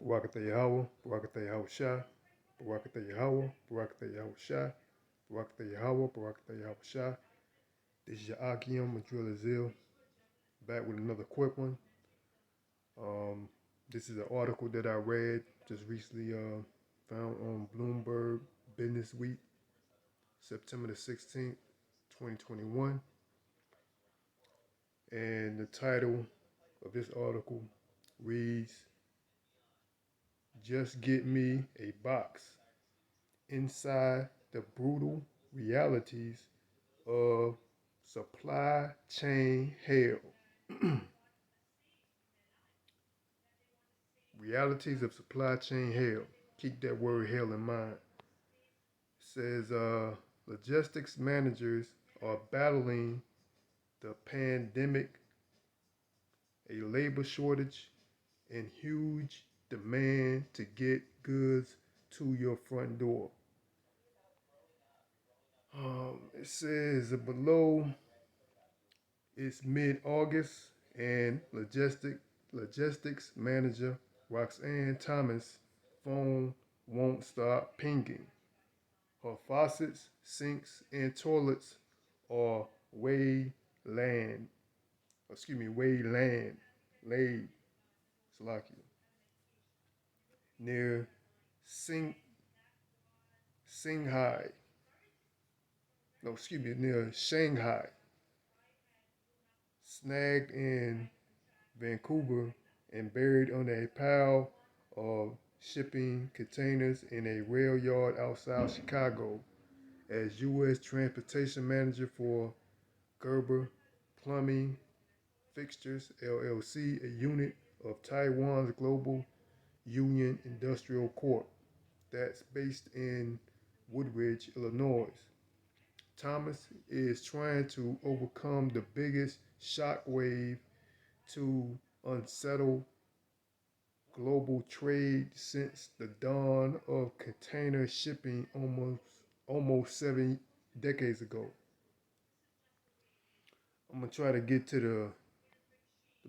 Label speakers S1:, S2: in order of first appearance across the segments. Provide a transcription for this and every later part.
S1: Barakatah Yahweh, Barakatah Yahweh Shah, Barakatah Yahweh, Barakatah Yahweh Shah, Barakatah Yahweh, Barakatah Yahweh Shah. This is your Akim Madril Azil, back with another quick one. Um, this is an article that I read just recently, found on Bloomberg Business Week, September the 16th, 2021. And the title of this article reads, Just Get Me a Box Inside the Brutal Realities of Supply Chain Hell. Realities of supply chain hell. Keep that word hell in mind. It says logistics managers are battling the pandemic, a labor shortage, and huge demand to get goods to your front door. It says below it's mid-August and logistics manager Roxanne Thomas' phone won't stop pinging. Her faucets, sinks, and toilets are wayland. Wayland, laid, Salakia, near Sing, Singhai. No, near Shanghai. Snagged in Vancouver and buried under a pile of shipping containers in a rail yard outside Chicago as U.S. Transportation Manager for Gerber Plumbing Fixtures LLC, a unit of Taiwan's Global Union Industrial Corp. That's based in Woodridge, Illinois. Thomas is trying to overcome the biggest shock wave to unsettle global trade since the dawn of container shipping almost 7 decades ago. I'm gonna try to get to the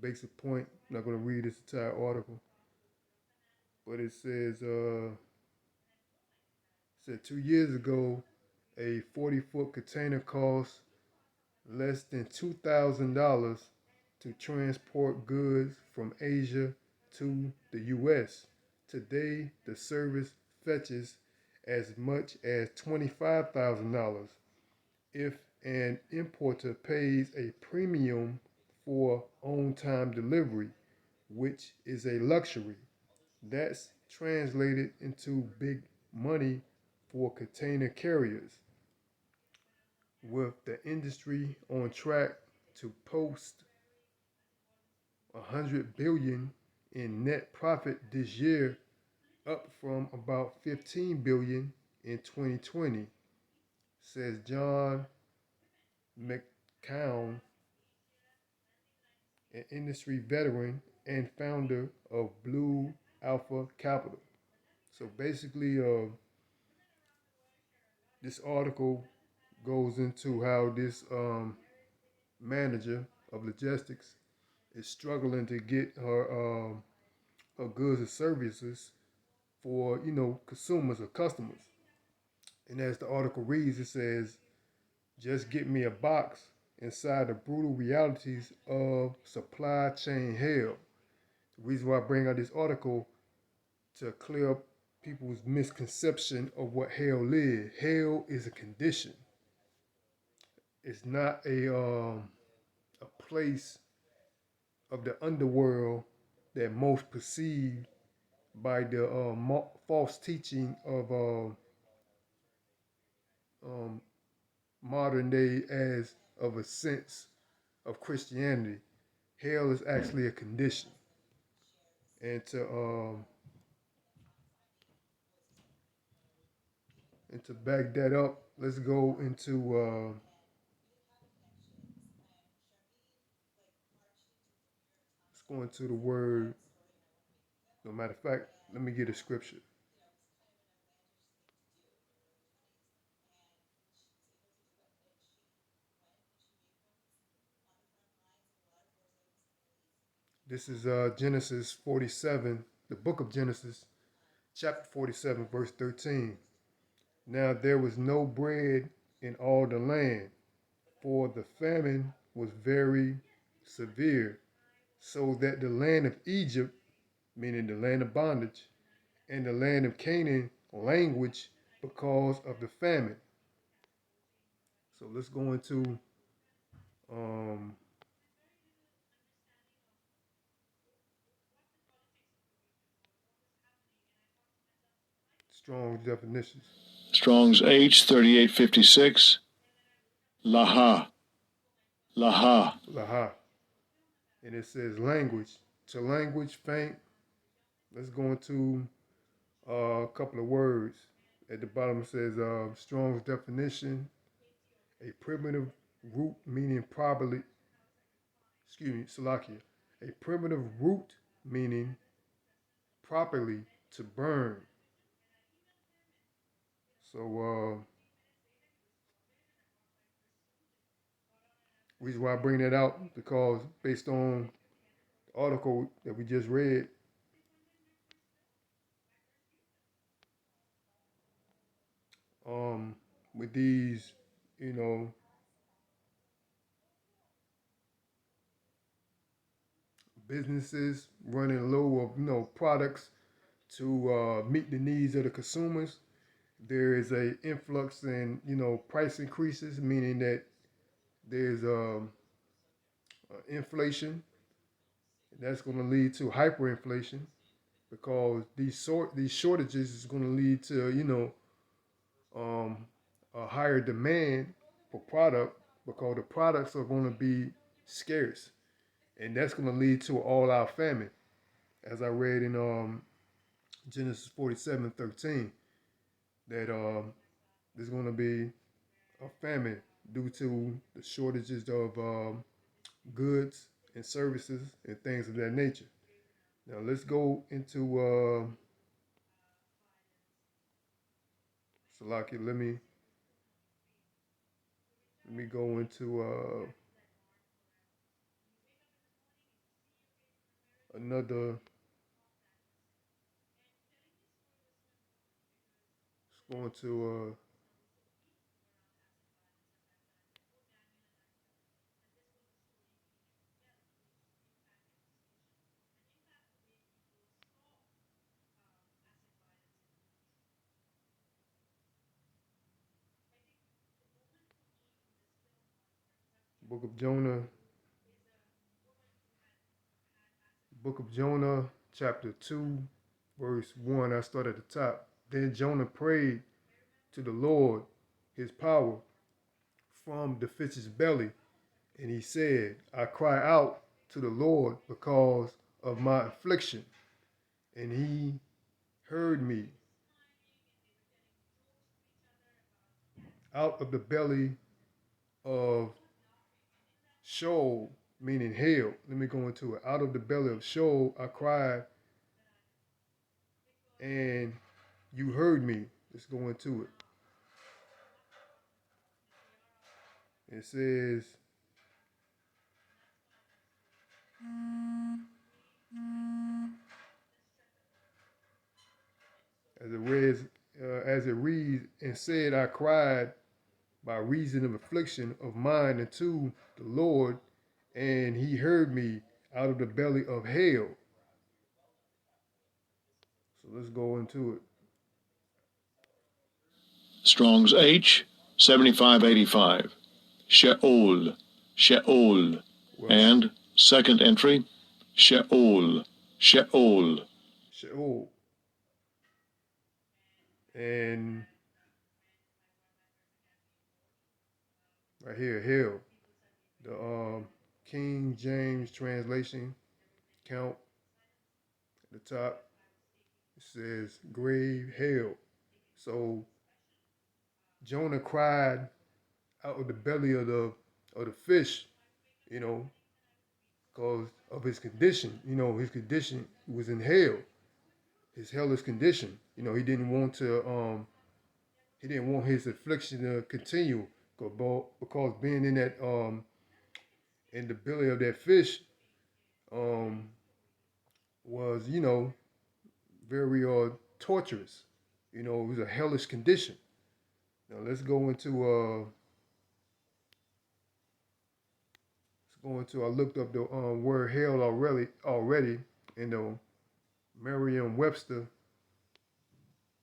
S1: basic point. I'm not gonna read this entire article, but it said 2 years ago, a 40-foot container cost less than $2,000 to transport goods from Asia to the U.S. Today, the service fetches as much as $25,000 if an importer pays a premium for on time delivery, which is a luxury. That's translated into big money for container carriers, with the industry on track to post 100 billion in net profit this year, up from about 15 billion in 2020, says John McCown, an industry veteran and founder of Blue Alpha Capital. So basically, this article goes into how this manager of logistics is struggling to get her goods and services for consumers or customers. And as the article reads, it says, "Just get me a box inside the brutal realities of supply chain hell." The reason why I bring out this article to clear up people's misconception of what hell is. Hell is a condition. It's not a place of the underworld that most perceived by the false teaching of um, modern day as of a sense of Christianity. Hell is actually a condition, and to back that up, let's go into the word. No matter of fact, let me get a scripture. This is Genesis 47. the book of Genesis, chapter 47, verse 13. Now there was no bread in all the land, for the famine was very severe, so that the land of Egypt, meaning the land of bondage, and the land of Canaan language because of the famine. So let's go into um, Strong's definitions.
S2: Strong's H 3856. Laha. Laha.
S1: Laha. And it says language. To language, faint. Let's go into a couple of words. At the bottom it says Strong's definition. A primitive root meaning probably, Salakia. A primitive root meaning properly to burn. So, reason why I bring that out because based on the article that we just read, with these, you know, businesses running low of products to meet the needs of the consumers, there is a influx in price increases, meaning that there's inflation. That's going to lead to hyperinflation because these shortages is going to lead to a higher demand for product because the products are going to be scarce, and that's going to lead to all out famine, as I read in Genesis 47:13, that there's going to be a famine due to the shortages of goods and services and things of that nature. Now let's go into Salaki. Let me go into another. Let's go into Book of Jonah. Book of Jonah, chapter 2, verse 1. I start at the top. Then Jonah prayed to the Lord his power from the fish's belly, and he said, I cry out to the Lord because of my affliction, and he heard me out of the belly of Sheol, meaning hell. Let me go into it. Out of the belly of Sheol, I cried, and you heard me. Let's go into it. It says, as it reads, and said, I cried by reason of affliction of mine unto the Lord, and he heard me out of the belly of hell. So let's go into it.
S2: Strong's H 7585. Sheol. Sheol.
S1: Well,
S2: and second entry, Sheol. Sheol.
S1: Sheol. And right here, hell. The King James translation count at the top. It says grave hell. So Jonah cried out of the belly of the fish, you know, because of his condition. His condition was in hell. His hellish condition. He didn't want his affliction to continue because being in that in the belly of that fish was very torturous. You know, it was a hellish condition. Now let's go into I looked up the word hell already in the Merriam-Webster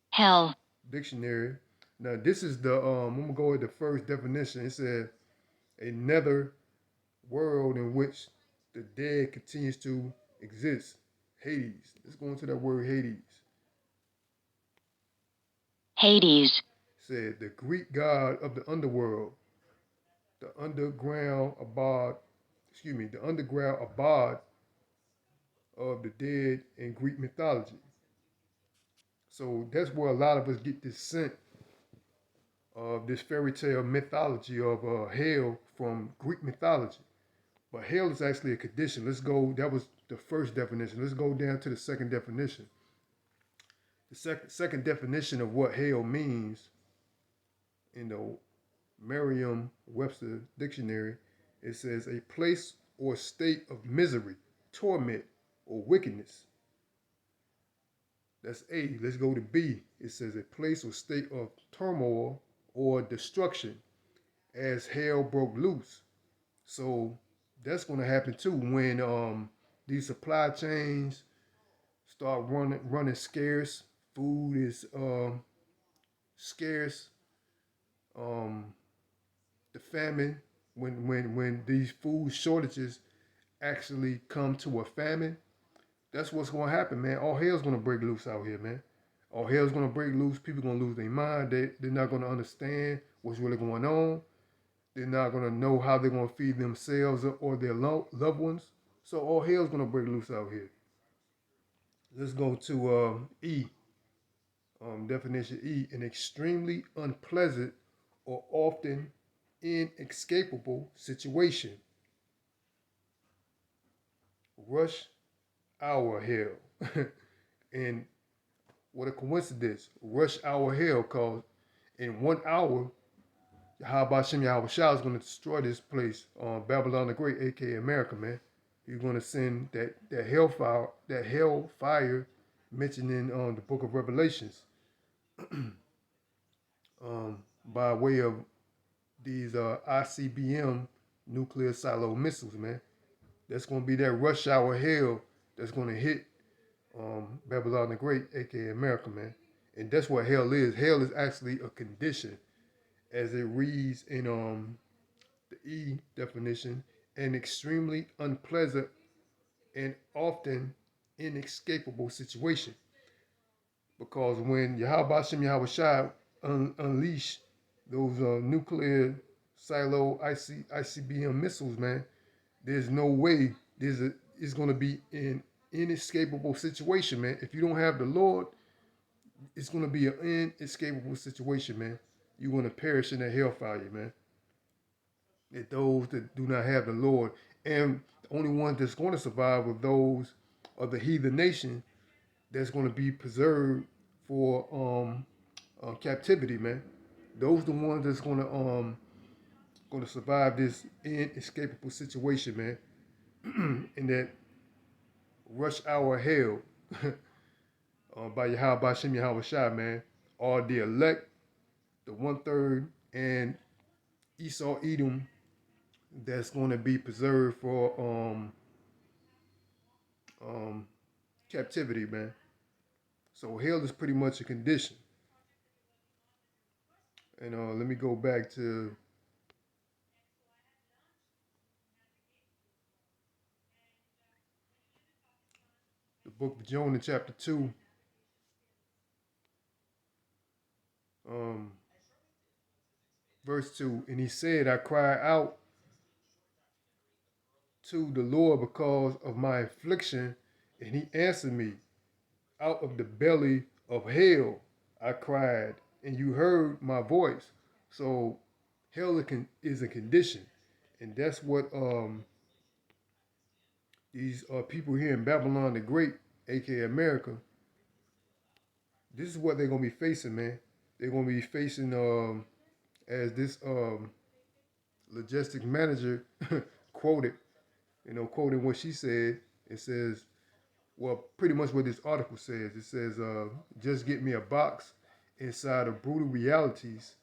S3: hell,
S1: dictionary. Now this is the I'm gonna go with the first definition. It said a nether world in which the dead continues to exist. Hades. Let's go into that word Hades.
S3: Hades,
S1: It said the Greek god of the underworld, the underground abode, the underground abode of the dead in Greek mythology. So that's where a lot of us get this scent of this fairy tale mythology of hell from Greek mythology. But hell is actually a condition. Let's go. That was the first definition. Let's go down to the second definition. The second definition of what hell means in the Merriam-Webster dictionary, it says a place or state of misery, torment, or wickedness. That's A. Let's go to B. It says a place or state of turmoil or destruction as hell broke loose. So that's going to happen too when these supply chains start running scarce. Food is scarce. Um, the famine when these food shortages actually come to a famine, that's what's going to happen, man. All hell's going to break loose out here, man. All hell's going to break loose. People going to lose their mind. They're not going to understand what's really going on. They're not going to know how they're going to feed themselves or their loved ones. So all hell's going to break loose out here. Let's go to E. Definition E, an extremely unpleasant or often inescapable situation. Rush hour hell. And what a coincidence. Rush hour hell, cause in 1 hour, Yahweh Shem Yahweh Shah is going to destroy this place on Babylon the Great, aka America, man. He's going to send that hellfire mentioned in the book of Revelations, by way of these ICBM nuclear silo missiles, man. That's going to be that rush hour hell that's going to hit Babylon the Great, aka America, man. And that's what hell is. Hell is actually a condition, as it reads in the E definition, an extremely unpleasant and often inescapable situation. Because when Yahweh Shem Yahweh Shai unleash those nuclear silo ICBM missiles, man, there's no way it's going to be an inescapable situation, man. If you don't have the Lord, it's going to be an inescapable situation, man. You're going to perish in that hellfire, man. That those that do not have the Lord, and the only ones that's going to survive are those of the heathen nation that's going to be preserved for captivity, man. Those the ones that's going to survive this inescapable situation, man. In that rush hour hell by Yahweh Shem Yahweh Shai, man. Are the elect, the 1/3, and Esau Edom that's going to be preserved for um, captivity, man. So hell is pretty much a condition. And let me go back to the book of Jonah, chapter 2, um, verse 2. And he said, I cried out to the Lord because of my affliction, and he answered me. Out of the belly of hell I cried, and you heard my voice. So hell is a condition, and that's what these people here in Babylon the Great, aka America, this is what they're gonna be facing, man. They're gonna be facing as this logistics manager quoted, quoting what she said. It says, well, pretty much what this article says. It says, just get me a box inside of brutal realities.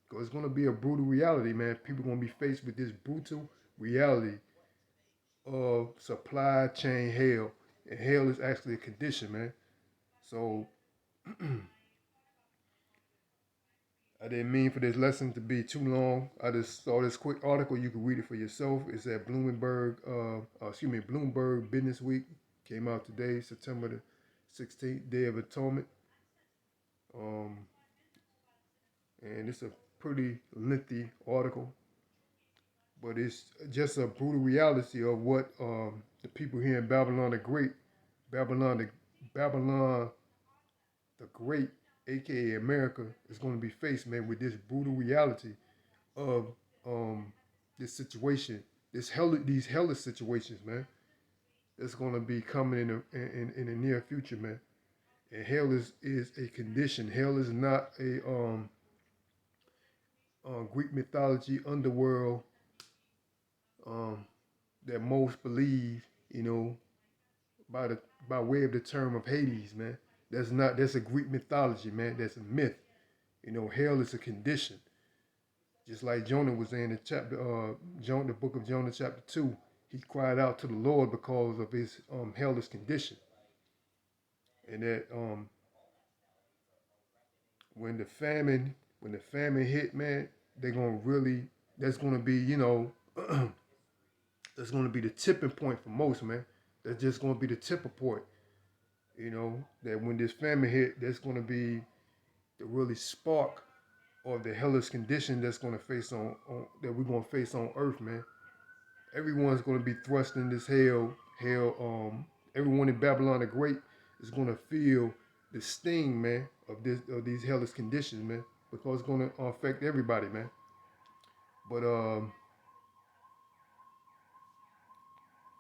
S1: Because it's going to be a brutal reality, man. People going to be faced with this brutal reality of supply chain hell. And hell is actually a condition, man. So I didn't mean for this lesson to be too long. I just saw this quick article. You can read it for yourself. It's at Bloomberg Business Week. Came out today, September the 16th, Day of Atonement. Um, and it's a pretty lengthy article, but it's just a brutal reality of what the people here in Babylon the Great, Babylon the Great, aka America, is going to be faced, man, with this brutal reality of this situation, these hellish situations, man. That's going to be coming in the near future, man. And hell is a condition. Hell is not a Greek mythology underworld um, that most believe, you know, by way of the term of Hades, man. That's a Greek mythology, man. That's a myth. You know, hell is a condition. Just like Jonah was in the the book of Jonah, chapter 2, he cried out to the Lord because of his hellish condition, and that when the famine hit, man, they're gonna really that's gonna be that's gonna be the tipping point for most, man. That's just gonna be the tipping point. You know that when this famine hit, that's gonna be the really spark of the hellish condition that's gonna face on that we're gonna face on Earth, man. Everyone's gonna be thrust in this hell. Everyone in Babylon the Great is gonna feel the sting, man, of these hellish conditions, man, because it's gonna affect everybody, man. But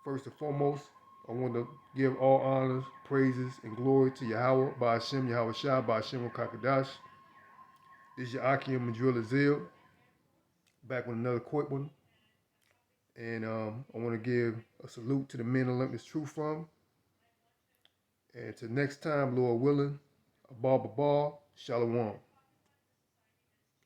S1: first and foremost, I want to give all honors, praises, and glory to Yahweh, by Hashem, Yahweh Shai, by Hashem Kakadash. This is your Akim and Drill Azil, back with another quick one. And I want to give a salute to the men I learned this truth from. And till next time, Lord willing, Abba Shalom.